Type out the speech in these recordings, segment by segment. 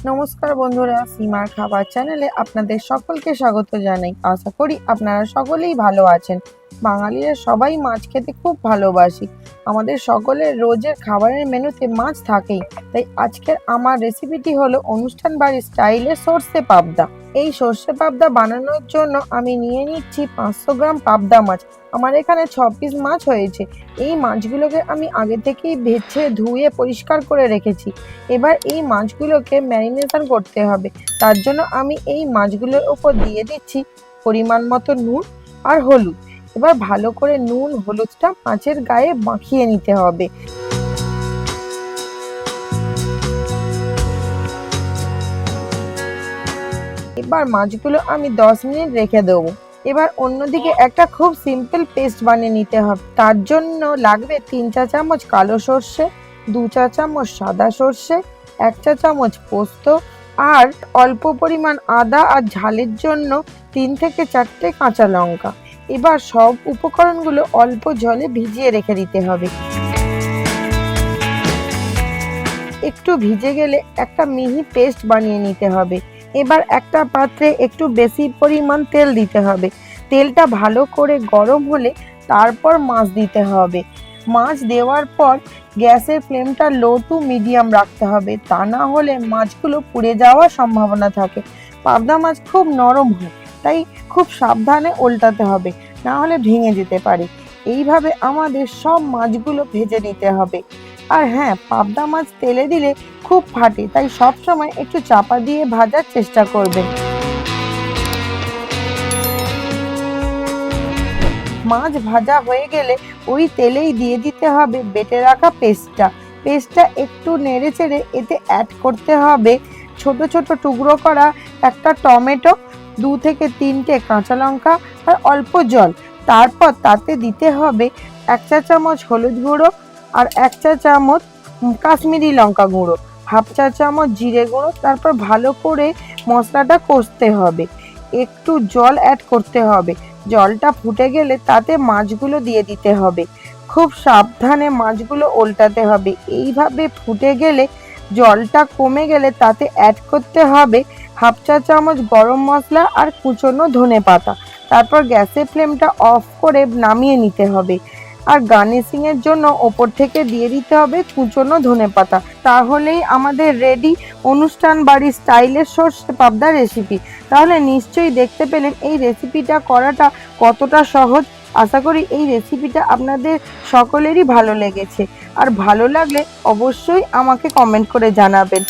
নমস্কার বন্ধুরা, সীমার খাবার চ্যানেলে আপনাদের সকলকে স্বাগত জানাই। আশা করি আপনারা সকলেই ভালো আছেন। বাঙালিরা সবাই মাছ খেতে খুব ভালোবাসি। আমাদের সকলের রোজের খাবারের মেনুতে মাছ থাকেই। তাই আজকের আমার রেসিপিটি হলো অনুষ্ঠান বাড়ির স্টাইলে সর্ষে পাবদা। এই সর্ষে পাবদা বানানোর জন্য আমি নিয়ে নিচ্ছি 500 গ্রাম পাবদা মাছ। আমার এখানে 6 পিস মাছ হয়েছে। এই মাছগুলোকে আমি আগে থেকেই বেছে ধুয়ে পরিষ্কার করে রেখেছি। এবার এই মাছগুলোকে ম্যারিনেশন করতে হবে। তার জন্য আমি এই মাছগুলোর উপর দিয়ে দিচ্ছি পরিমাণ মতো নুন আর হলুদ। এবার ভালো করে নুন হলুদটা মাছের গায়ে মাখিয়ে নিতে হবে। এবার মাছগুলো আমি 10 মিনিট রেখে দেবো। এবার অন্যদিকে একটা খুব সিম্পল পেস্ট বানিয়ে নিতে হবে। তার জন্য লাগবে 3 চা চামচ কালো সর্ষে, 2 চা চামচ সাদা সর্ষে, 1 চা চামচ পোস্ত আর অল্প পরিমাণ আদা আর ঝালের জন্য 3 থেকে 4টে কাঁচা লঙ্কা। এবার সব উপকরণগুলো অল্প জলে ভিজিয়ে রেখে দিতে হবে। একটু ভিজে গেলে একটা মিহি পেস্ট বানিয়ে নিতে হবে। এবার একটা পাত্রে একটু বেশি পরিমাণ তেল দিতে হবে। তেলটা ভালো করে গরম হলে তারপর মাছ দিতে হবে। মাছ দেওয়ার পর গ্যাসের ফ্লেমটা লো টু মিডিয়াম রাখতে হবে, তা না হলে মাছগুলো পুড়ে যাওয়ার সম্ভাবনা থাকে। পাবদা মাছ খুব নরম হয়, তাই খুব সাবধানে উল্টাতে হবে, না হলে ভেঙে যেতে পারে। এইভাবে আমাদের সব মাছগুলো ভেজে নিতে হবে। আর হ্যাঁ, পাবদা মাছ তেলে দিলে খুব ফাটে, তাই সব সময় একটু চাপা দিয়ে ভাজার চেষ্টা করবেন। মাছ ভাজা হয়ে গেলে ওই তেলেই দিয়ে দিতে হবে বেটে রাখা পেস্টটা একটু নেড়ে চেড়ে এতে অ্যাড করতে হবে ছোট ছোট টুকরো করা একটা টমেটো, 2 থেকে 3টে কাঁচা লঙ্কা আর অল্প জল। তারপর তাতে দিতে হবে 1 চা চামচ হলুদ গুঁড়ো আর 1 চা চামচ কাশ্মীরি লঙ্কা গুঁড়ো, হাফ চা চামচ জিরে গুঁড়ো। তারপর ভালো করে মশলাটা কষতে হবে। একটু জল অ্যাড করতে হবে। জলটা ফুটে গেলে তাতে মাছগুলো দিয়ে দিতে হবে। খুব সাবধানে মাছগুলো উল্টাতে হবে। এইভাবে ফুটে গেলে জলটা কমে গেলে তাতে অ্যাড করতে হবে হাফ চা চামচ গরম মশলা আর কুচনো ধনেপাতা। তারপর গ্যাসের ফ্লেমটা অফ করে নামিয়ে নিতে হবে। আর গার্নিশিং এর জন্য ওপর থেকে দিয়ে দিতে হবে কুচনো ধনেপাতা। তাহলেই আমাদের রেডি অনুষ্ঠান বাড়ির স্টাইলের সর্ষে পাবদা রেসিপি। তাহলে নিশ্চয়ই দেখতে পেলেন এই রেসিপিটা করাটা কতটা সহজ। আশা করি এই রেসিপিটা আপনাদের সকলেরই ভালো লেগেছে। আর ভালো লাগলে অবশ্যই আমাকে কমেন্ট করে জানাবেন।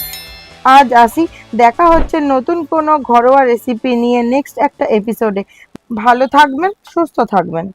আজ আসি, দেখা হচ্ছে নতুন কোনো ঘরোয়া রেসিপি নিয়ে নেক্সট একটা এপিসোডে। ভালো থাকবেন, সুস্থ থাকবেন।